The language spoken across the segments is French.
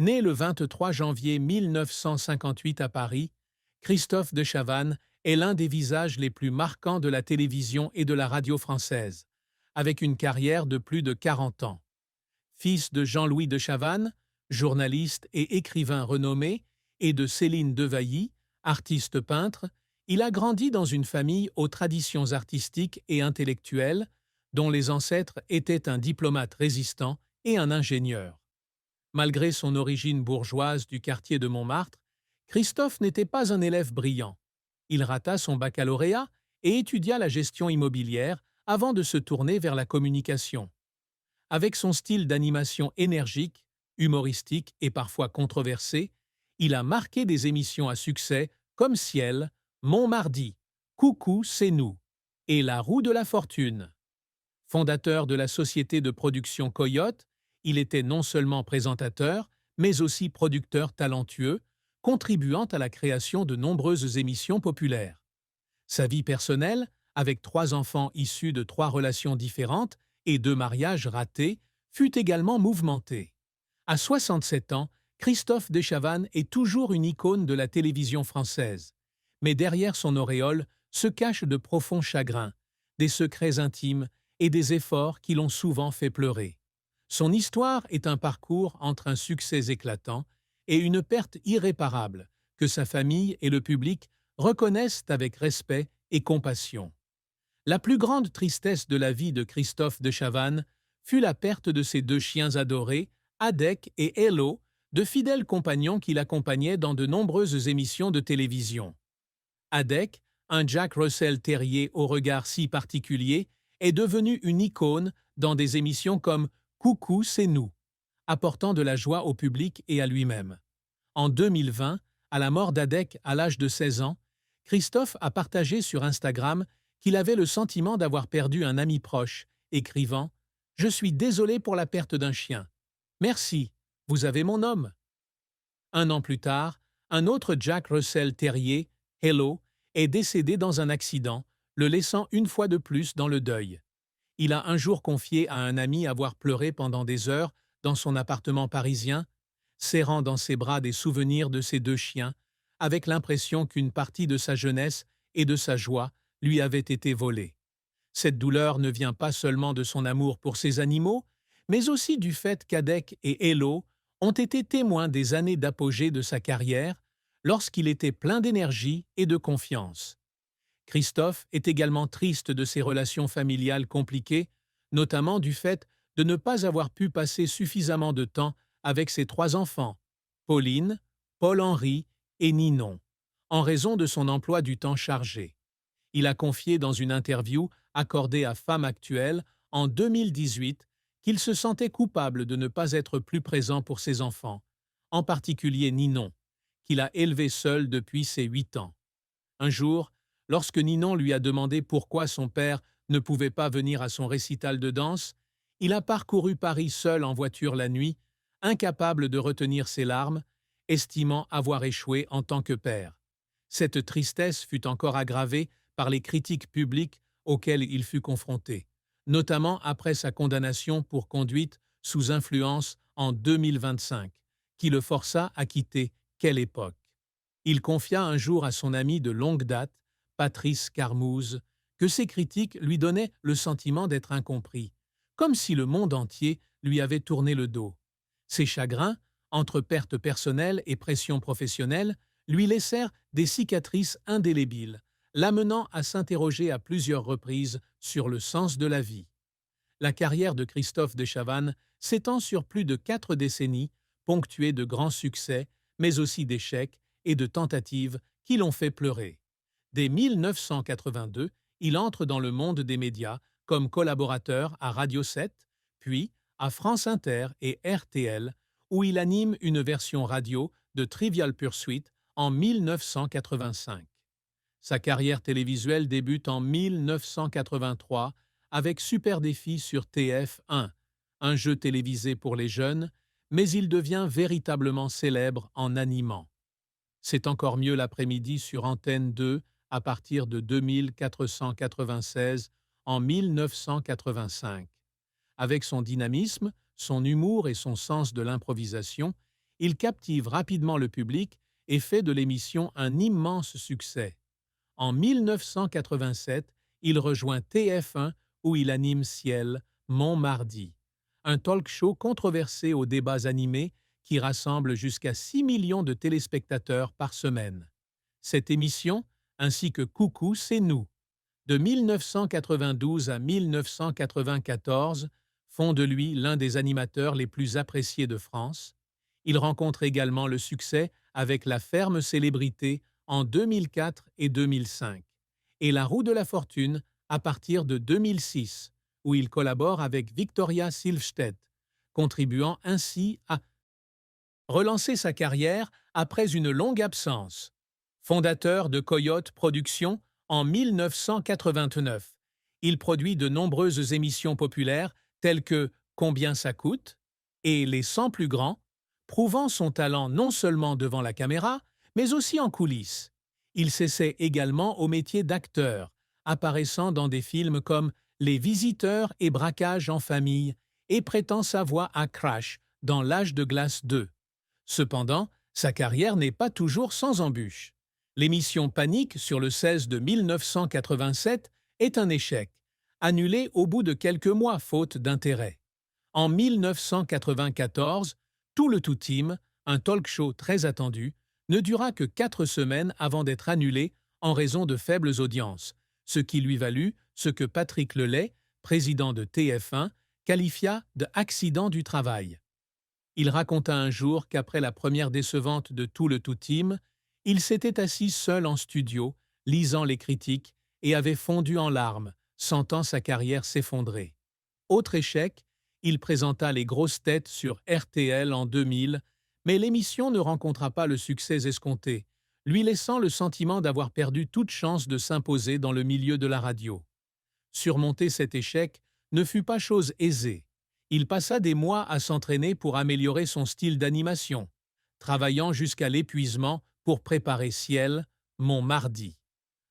Né le 23 janvier 1958 à Paris, Christophe de Chavannes est l'un des visages les plus marquants de la télévision et de la radio française, avec une carrière de plus de 40 ans. Fils de Jean-Louis de Chavannes, journaliste et écrivain renommé, et de Céline Devailly, artiste peintre, il a grandi dans une famille aux traditions artistiques et intellectuelles, dont les ancêtres étaient un diplomate résistant et un ingénieur. Malgré son origine bourgeoise du quartier de Montmartre, Christophe n'était pas un élève brillant. Il rata son baccalauréat et étudia la gestion immobilière avant de se tourner vers la communication. Avec son style d'animation énergique, humoristique et parfois controversé, il a marqué des émissions à succès comme Ciel, Montmardi, Coucou, c'est nous et La Roue de la Fortune. Fondateur de la société de production Coyote, il était non seulement présentateur, mais aussi producteur talentueux, contribuant à la création de nombreuses émissions populaires. Sa vie personnelle, avec 3 enfants issus de 3 relations différentes et 2 mariages ratés, fut également mouvementée. À 67 ans, Christophe de Chavannes est toujours une icône de la télévision française. Mais derrière son auréole se cachent de profonds chagrins, des secrets intimes et des efforts qui l'ont souvent fait pleurer. Son histoire est un parcours entre un succès éclatant et une perte irréparable que sa famille et le public reconnaissent avec respect et compassion. La plus grande tristesse de la vie de Christophe de Chavannes fut la perte de ses 2 chiens adorés, Adek et Hello, de fidèles compagnons qui l'accompagnaient dans de nombreuses émissions de télévision. Adek, un Jack Russell Terrier au regard si particulier, est devenu une icône dans des émissions comme Coucou, c'est nous, apportant de la joie au public et à lui-même. En 2020, à la mort d'Adek à l'âge de 16 ans, Christophe a partagé sur Instagram qu'il avait le sentiment d'avoir perdu un ami proche, écrivant « Je suis désolé pour la perte d'un chien. Merci, vous avez mon homme. » 1 an plus tard, un autre Jack Russell Terrier, Hello, est décédé dans un accident, le laissant une fois de plus dans le deuil. Il a un jour confié à un ami avoir pleuré pendant des heures dans son appartement parisien, serrant dans ses bras des souvenirs de ses 2 chiens, avec l'impression qu'une partie de sa jeunesse et de sa joie lui avait été volée. Cette douleur ne vient pas seulement de son amour pour ses animaux, mais aussi du fait qu'Adek et Hello ont été témoins des années d'apogée de sa carrière, lorsqu'il était plein d'énergie et de confiance. Christophe est également triste de ses relations familiales compliquées, notamment du fait de ne pas avoir pu passer suffisamment de temps avec ses 3 enfants, Pauline, Paul-Henri et Ninon, en raison de son emploi du temps chargé. Il a confié dans une interview accordée à Femme Actuelle en 2018 qu'il se sentait coupable de ne pas être plus présent pour ses enfants, en particulier Ninon, qu'il a élevé seul depuis ses 8 ans. Un jour, lorsque Ninon lui a demandé pourquoi son père ne pouvait pas venir à son récital de danse, il a parcouru Paris seul en voiture la nuit, incapable de retenir ses larmes, estimant avoir échoué en tant que père. Cette tristesse fut encore aggravée par les critiques publiques auxquelles il fut confronté, notamment après sa condamnation pour conduite sous influence en 2025, qui le força à quitter Quelle époque. Il confia un jour à son ami de longue date, Patrice Carmouze, que ses critiques lui donnaient le sentiment d'être incompris, comme si le monde entier lui avait tourné le dos. Ses chagrins, entre pertes personnelles et pression professionnelle, lui laissèrent des cicatrices indélébiles, l'amenant à s'interroger à plusieurs reprises sur le sens de la vie. La carrière de Christophe de Chavannes s'étend sur plus de 4 décennies, ponctuée de grands succès, mais aussi d'échecs et de tentatives qui l'ont fait pleurer. Dès 1982, il entre dans le monde des médias comme collaborateur à Radio 7, puis à France Inter et RTL, où il anime une version radio de Trivial Pursuit en 1985. Sa carrière télévisuelle débute en 1983 avec Super Défi sur TF1, un jeu télévisé pour les jeunes, mais il devient véritablement célèbre en animant. C'est encore mieux l'après-midi sur Antenne 2 à partir de 2496 en 1985. Avec son dynamisme, son humour et son sens de l'improvisation, il captive rapidement le public et fait de l'émission un immense succès. En 1987, il rejoint TF1 où il anime Ciel, Mon Mardi, un talk-show controversé aux débats animés qui rassemble jusqu'à 6 millions de téléspectateurs par semaine. Cette émission, ainsi que Coucou, c'est nous, de 1992 à 1994, font de lui l'un des animateurs les plus appréciés de France. Il rencontre également le succès avec La Ferme Célébrité en 2004 et 2005, et La Roue de la Fortune à partir de 2006, où il collabore avec Victoria Silvstedt, contribuant ainsi à relancer sa carrière après une longue absence. Fondateur de Coyote Productions en 1989, il produit de nombreuses émissions populaires telles que Combien ça coûte et Les 100 plus grands, prouvant son talent non seulement devant la caméra, mais aussi en coulisses. Il s'essaie également au métier d'acteur, apparaissant dans des films comme Les Visiteurs et Braquage en famille et prêtant sa voix à Crash dans L'Âge de glace 2. Cependant, sa carrière n'est pas toujours sans embûches. L'émission Panique sur le 16 de 1987 est un échec, annulé au bout de quelques mois faute d'intérêt. En 1994, Tout le Tout Team, un talk-show très attendu, ne dura que 4 semaines avant d'être annulé en raison de faibles audiences, ce qui lui valut ce que Patrick Lelay, président de TF1, qualifia de « accident du travail ». Il raconta un jour qu'après la première décevante de Tout le Tout Team, il s'était assis seul en studio, lisant les critiques, et avait fondu en larmes, sentant sa carrière s'effondrer. Autre échec, il présenta Les Grosses Têtes sur RTL en 2000, mais l'émission ne rencontra pas le succès escompté, lui laissant le sentiment d'avoir perdu toute chance de s'imposer dans le milieu de la radio. Surmonter cet échec ne fut pas chose aisée. Il passa des mois à s'entraîner pour améliorer son style d'animation, travaillant jusqu'à l'épuisement pour préparer Ciel, Mon Mardi.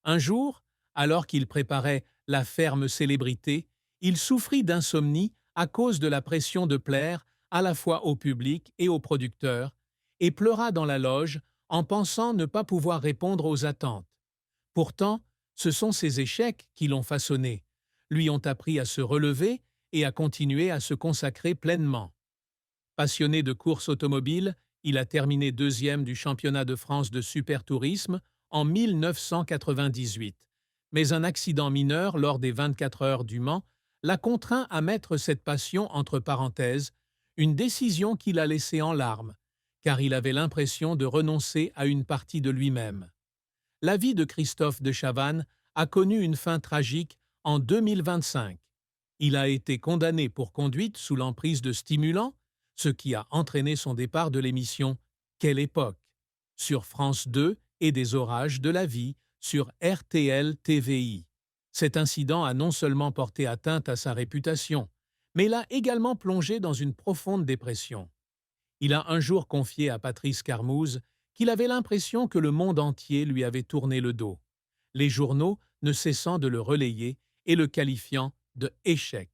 Un jour, alors qu'il préparait La Ferme Célébrité, il souffrit d'insomnie à cause de la pression de plaire à la fois au public et aux producteurs, et pleura dans la loge en pensant ne pas pouvoir répondre aux attentes. Pourtant, ce sont ces échecs qui l'ont façonné, lui ont appris à se relever et à continuer à se consacrer pleinement. Passionné de course automobile, il a terminé 2e du championnat de France de supertourisme en 1998. Mais un accident mineur lors des 24 heures du Mans l'a contraint à mettre cette passion entre parenthèses, une décision qui l'a laissé en larmes, car il avait l'impression de renoncer à une partie de lui-même. La vie de Christophe de Chavannes a connu une fin tragique en 2025. Il a été condamné pour conduite sous l'emprise de stimulants, ce qui a entraîné son départ de l'émission Quelle époque sur France 2 et des orages de la vie sur RTL TVI. Cet incident a non seulement porté atteinte à sa réputation, mais l'a également plongé dans une profonde dépression. Il a un jour confié à Patrice Carmouze qu'il avait l'impression que le monde entier lui avait tourné le dos, les journaux ne cessant de le relayer et le qualifiant de « échec ».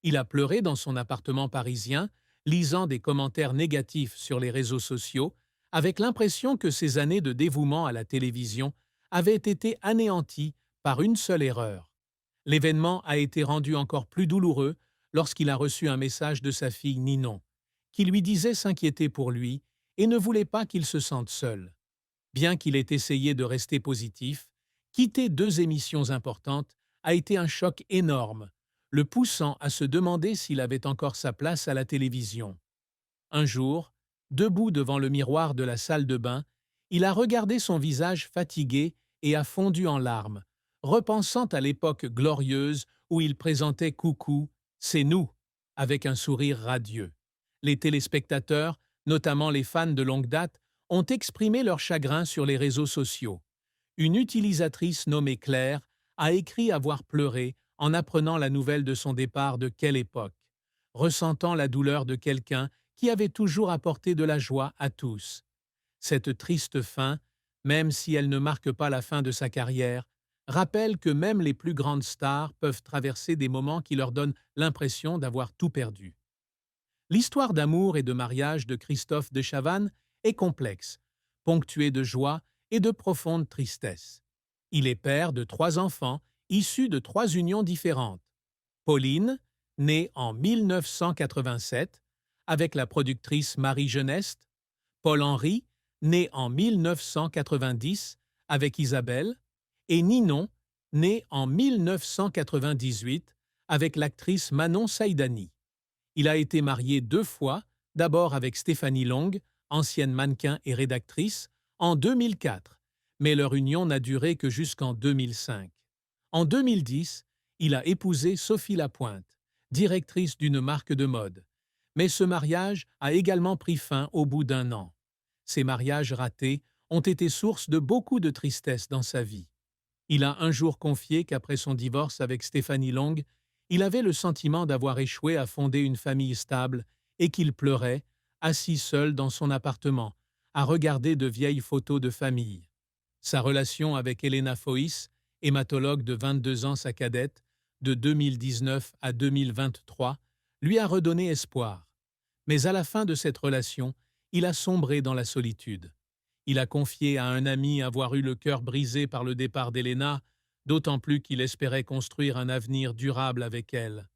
Il a pleuré dans son appartement parisien, lisant des commentaires négatifs sur les réseaux sociaux, avec l'impression que ses années de dévouement à la télévision avaient été anéanties par une seule erreur. L'événement a été rendu encore plus douloureux lorsqu'il a reçu un message de sa fille Ninon, qui lui disait s'inquiéter pour lui et ne voulait pas qu'il se sente seul. Bien qu'il ait essayé de rester positif, quitter 2 émissions importantes a été un choc énorme, le poussant à se demander s'il avait encore sa place à la télévision. Un jour, debout devant le miroir de la salle de bain, il a regardé son visage fatigué et a fondu en larmes, repensant à l'époque glorieuse où il présentait Coucou, c'est nous, avec un sourire radieux. Les téléspectateurs, notamment les fans de longue date, ont exprimé leur chagrin sur les réseaux sociaux. Une utilisatrice nommée Claire a écrit avoir pleuré en apprenant la nouvelle de son départ de Quelle époque, ressentant la douleur de quelqu'un qui avait toujours apporté de la joie à tous. Cette triste fin, même si elle ne marque pas la fin de sa carrière, rappelle que même les plus grandes stars peuvent traverser des moments qui leur donnent l'impression d'avoir tout perdu. L'histoire d'amour et de mariage de Christophe de Chavannes est complexe, ponctuée de joie et de profonde tristesse. Il est père de 3 enfants issus de 3 unions différentes. Pauline, née en 1987, avec la productrice Marie Geneste, Paul-Henri, né en 1990, avec Isabelle, et Ninon, né en 1998, avec l'actrice Manon Saïdani. Il a été marié 2 fois, d'abord avec Stéphanie Long, ancienne mannequin et rédactrice, en 2004, mais leur union n'a duré que jusqu'en 2005. En 2010, il a épousé Sophie Lapointe, directrice d'une marque de mode. Mais ce mariage a également pris fin au bout d'1 an. Ces mariages ratés ont été source de beaucoup de tristesse dans sa vie. Il a un jour confié qu'après son divorce avec Stéphanie Long, il avait le sentiment d'avoir échoué à fonder une famille stable et qu'il pleurait, assis seul dans son appartement, à regarder de vieilles photos de famille. Sa relation avec Elena Foïs, hématologue de 22 ans, sa cadette, de 2019 à 2023, lui a redonné espoir. Mais à la fin de cette relation, il a sombré dans la solitude. Il a confié à un ami avoir eu le cœur brisé par le départ d'Elena, d'autant plus qu'il espérait construire un avenir durable avec elle.